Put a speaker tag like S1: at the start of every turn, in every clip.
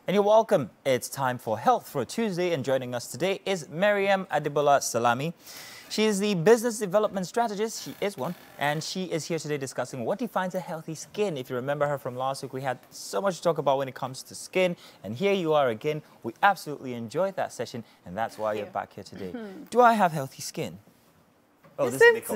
S1: And you're welcome. It's time for Health for a Tuesday, and joining us today is Mariam Adebola Salami. She is the business development strategist. She is one, and she is here today discussing what defines a healthy skin. If you remember her from last week, we had so much to talk about when it comes to skin, and here you are again. We absolutely enjoyed that session, and that's why you're back here today. Do I have healthy skin? Oh, this is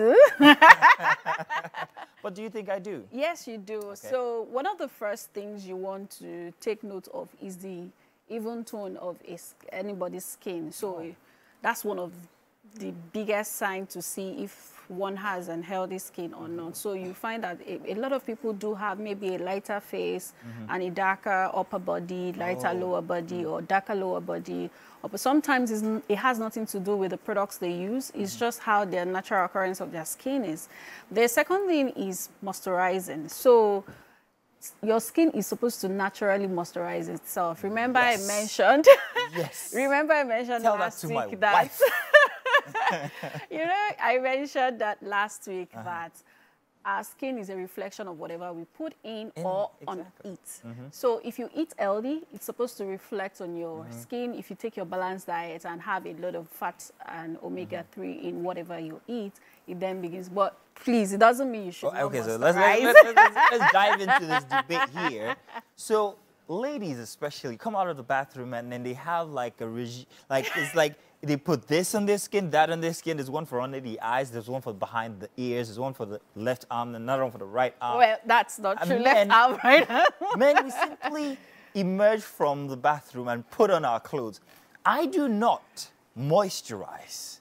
S1: But do you think I do?
S2: Yes, you do. Okay. So one of the first things you want to take note of is the even tone of anybody's skin. So that's one of the biggest signs to see if one has an healthy skin or not. So you find that a lot of people do have maybe a lighter face and a darker upper body, lighter lower body, or darker lower body. But sometimes it has nothing to do with the products they use. It's just how their natural occurrence of their skin is. The second thing is moisturizing. So your skin is supposed to naturally moisturize itself. Remember I mentioned remember I mentioned last week that you know, I mentioned that last week that our skin is a reflection of whatever we put in or on it. So if you eat healthy, it's supposed to reflect on your skin. If you take your balanced diet and have a lot of fat and omega-3 in whatever you eat, it then begins. But please, it doesn't mean you should not
S1: so
S2: moisturize.
S1: let's dive into this debate here. So ladies especially come out of the bathroom and then they have like a regime, like it's like they put this on their skin, that on their skin. There's one for under the eyes, there's one for behind the ears, there's one for the left arm, another one for the right arm.
S2: Well, that's not true. Left arm, right arm.
S1: Men, we simply emerge from the bathroom and put on our clothes. I do not moisturize.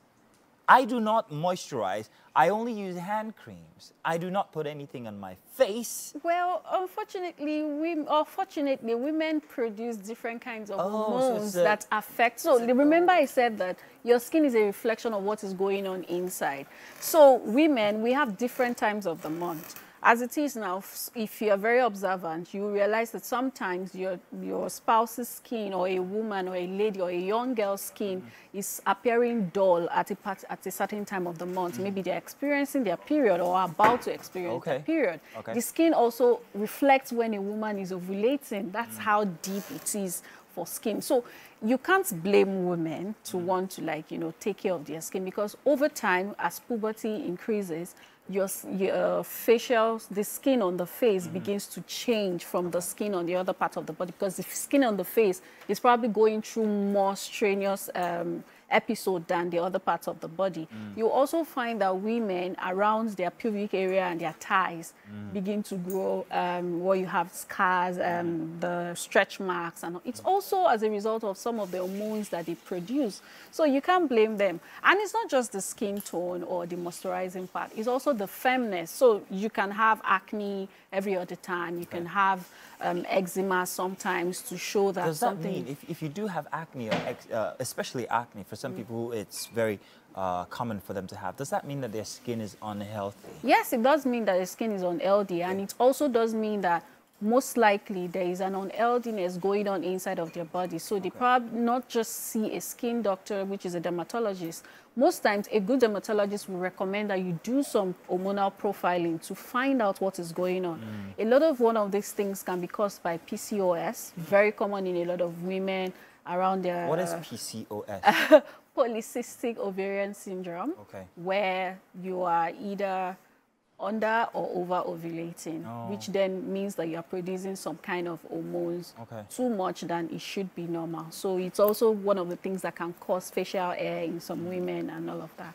S1: I do not moisturize. I only use hand creams. I do not put anything on my face. Well,
S2: unfortunately, women produce different kinds of hormones that affect. So remember I said that your skin is a reflection of what is going on inside. So women, we have different times of the month. As it is now, if you are very observant, you realize that sometimes your spouse's skin, or a woman or a lady or a young girl's skin is appearing dull at a certain time of the month. Maybe they're experiencing their period or are about to experience their period. The skin also reflects when a woman is ovulating. That's how deep it is for skin. So you can't blame women to want to take care of their skin, because over time, as puberty increases, your facial, the skin on the face begins to change from the skin on the other part of the body, because the skin on the face is probably going through more strenuous episode than the other parts of the body. You also find that women around their pubic area and their thighs begin to grow, where you have scars, the stretch marks, and it's also as a result of some of the hormones that they produce. So you can't blame them. And it's not just the skin tone or the moisturizing part, it's also the firmness. So you can have acne every other time. You can have eczema sometimes to show that something...
S1: Does that mean if you do have acne, or especially acne, for some people it's very common for them to have, does that mean that their skin is unhealthy?
S2: Yes, it does mean that their skin is unhealthy, and it also does mean that most likely there is an unhealthiness going on inside of their body. So they probably not just see a skin doctor, which is a dermatologist. Most times, a good dermatologist will recommend that you do some hormonal profiling to find out what is going on. A lot of one of these things can be caused by PCOS, very common in a lot of women around their...
S1: What is PCOS?
S2: Polycystic ovarian syndrome, where you are either under or over ovulating, which then means that you are producing some kind of hormones too much than it should be normal. So it's also one of the things that can cause facial hair in some women and all of that.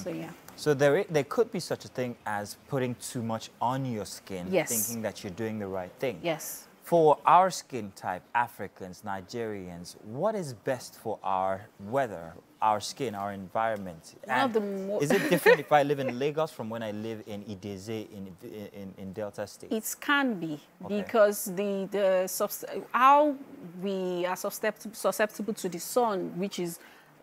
S2: So yeah.
S1: So there could be such a thing as putting too much on your skin, thinking that you're doing the right thing.
S2: Yes.
S1: For our skin type, Africans, Nigerians, what is best for our weather, our skin, our environment? Is it different if I live in Lagos from when I live in Ideze in Delta State?
S2: It can be, because how we are susceptible to the sun, which is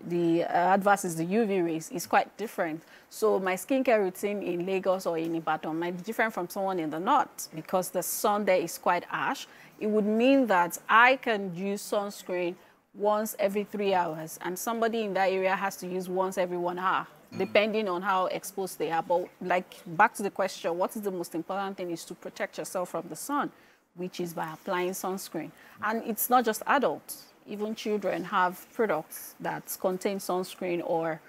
S2: the adverse is the UV rays, is quite different. So my skincare routine in Lagos or in Ibadan might be different from someone in the north, because the sun there is quite harsh. It would mean that I can use sunscreen once every 3 hours, and somebody in that area has to use once every 1 hour. depending on how exposed they are. But like back to the question, what is the most important thing is to protect yourself from the sun. which is by applying sunscreen. And it's not just adults. Even children have products that contain sunscreen or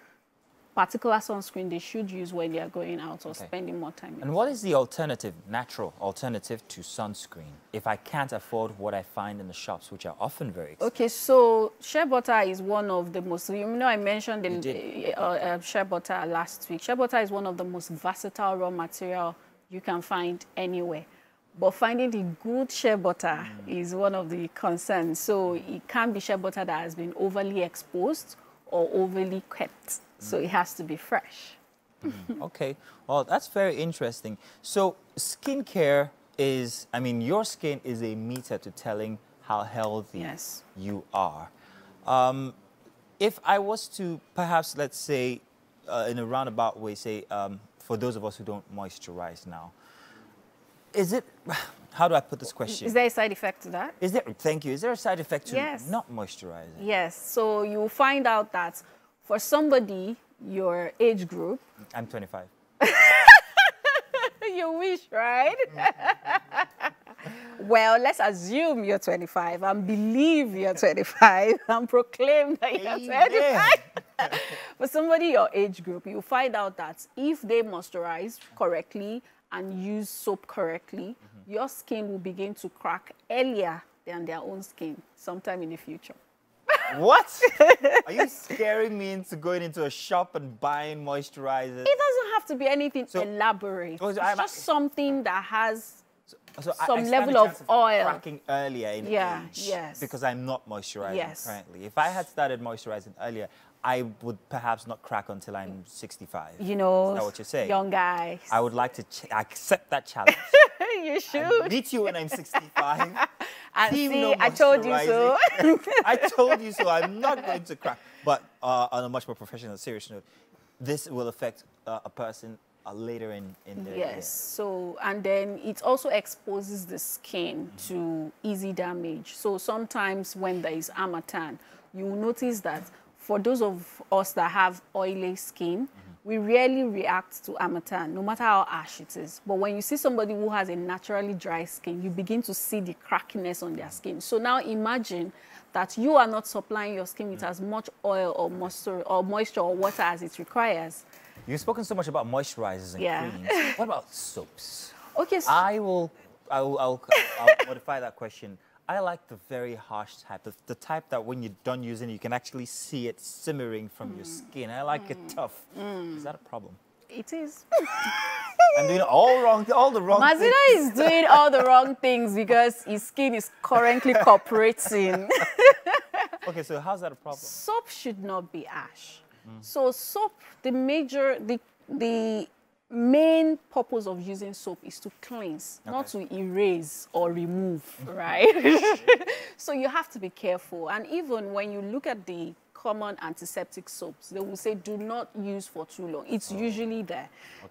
S2: particular sunscreen they should use when they are going out or spending more time.
S1: And what is the alternative, natural alternative to sunscreen if I can't afford what I find in the shops, which are often very expensive?
S2: Okay, so shea butter is one of the most, you know, I mentioned the shea butter last week. Shea butter is one of the most versatile raw material you can find anywhere. But finding the good shea butter is one of the concerns. So it can't be shea butter that has been overly exposed or overly kept. So it has to be fresh.
S1: Okay, well, that's very interesting. So skincare is, I mean, your skin is a meter to telling how healthy you are. If I was to perhaps, let's say, in a roundabout way, say, for those of us who don't moisturize now, is it, how do I put this question?
S2: Is there a side effect to that?
S1: Is there, thank you, is there a side effect to not moisturizing?
S2: Yes, so you will find out that for somebody, your age group.
S1: I'm 25.
S2: You wish, right? Well, let's assume you're 25 and believe you're 25 and proclaim that you're 25. For somebody your age group, you'll find out that if they moisturize correctly and use soap correctly, your skin will begin to crack earlier than their own skin sometime in the future.
S1: What? Are you scaring me into going into a shop and buying moisturizers?
S2: It doesn't have to be anything elaborate. It's just something that has some level of oil.
S1: Cracking earlier in age. Because I'm not moisturizing currently. If I had started moisturizing earlier, I would perhaps not crack until I'm 65.
S2: You know,
S1: is that what you're saying?
S2: Young guys.
S1: I would like to accept that challenge.
S2: You should.
S1: I'll meet you when I'm 65.
S2: And see, I told you so.
S1: I told you so. I'm not going to crack. But on a much more professional, serious note, this will affect a person later in their year.
S2: So, and then it also exposes the skin to easy damage. So sometimes when there is harmattan, you will notice that for those of us that have oily skin, we rarely react to harmattan, no matter how harsh it is. But when you see somebody who has a naturally dry skin, you begin to see the crackiness on their skin. So now imagine that you are not supplying your skin with as much oil or moisture or water as it requires.
S1: You've spoken so much about moisturizers and creams. What about soaps?
S2: Okay. So
S1: I'll modify that question. I like the very harsh type, the type that when you're done using it, you can actually see it simmering from your skin. I like it tough. Is that a problem?
S2: It is.
S1: I'm doing all the wrong things.
S2: Mazina is doing all the wrong things because his skin is currently cooperating.
S1: Okay, so how's that a problem?
S2: Soap should not be ash. So soap, the main purpose of using soap is to cleanse, not to erase or remove, right? So you have to be careful. And even when you look at the common antiseptic soaps, they will say do not use for too long. It's usually there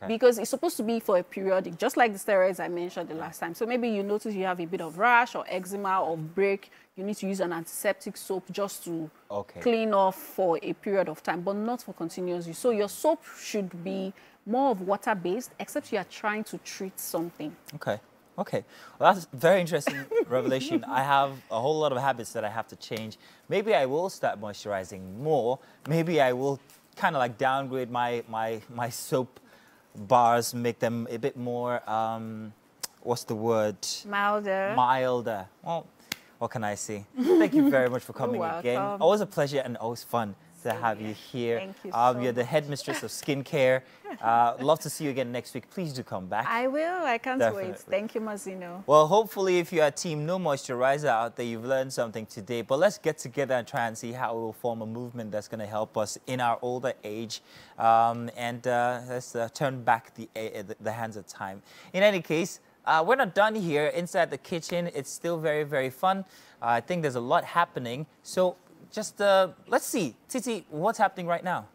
S2: because it's supposed to be for a periodic, just like the steroids I mentioned the last time. So maybe you notice you have a bit of rash or eczema or break, you need to use an antiseptic soap just to clean off for a period of time, but not for continuous use. So your soap should be more of water-based, except you are trying to treat something. Okay.
S1: Well, that's a very interesting revelation. I have a whole lot of habits that I have to change. Maybe I will start moisturizing more. Maybe I will kind of like downgrade my soap bars, make them a bit more, what's the word? Milder. Well, what can I say? Thank you very much for coming again. Always a pleasure and always fun to have you here.
S2: Thank you so
S1: You're the headmistress of skincare. Love to see you again next week. Please do come back.
S2: I will. I can't wait. Thank you, Mazino.
S1: Well, hopefully, if you're a team No Moisturizer out there, you've learned something today. But let's get together and try and see how we'll form a movement that's going to help us in our older age. Let's turn back the hands of time. In any case, we're not done here. Inside the kitchen, it's still very, very fun. I think there's a lot happening. So just let's see. Titi, what's happening right now?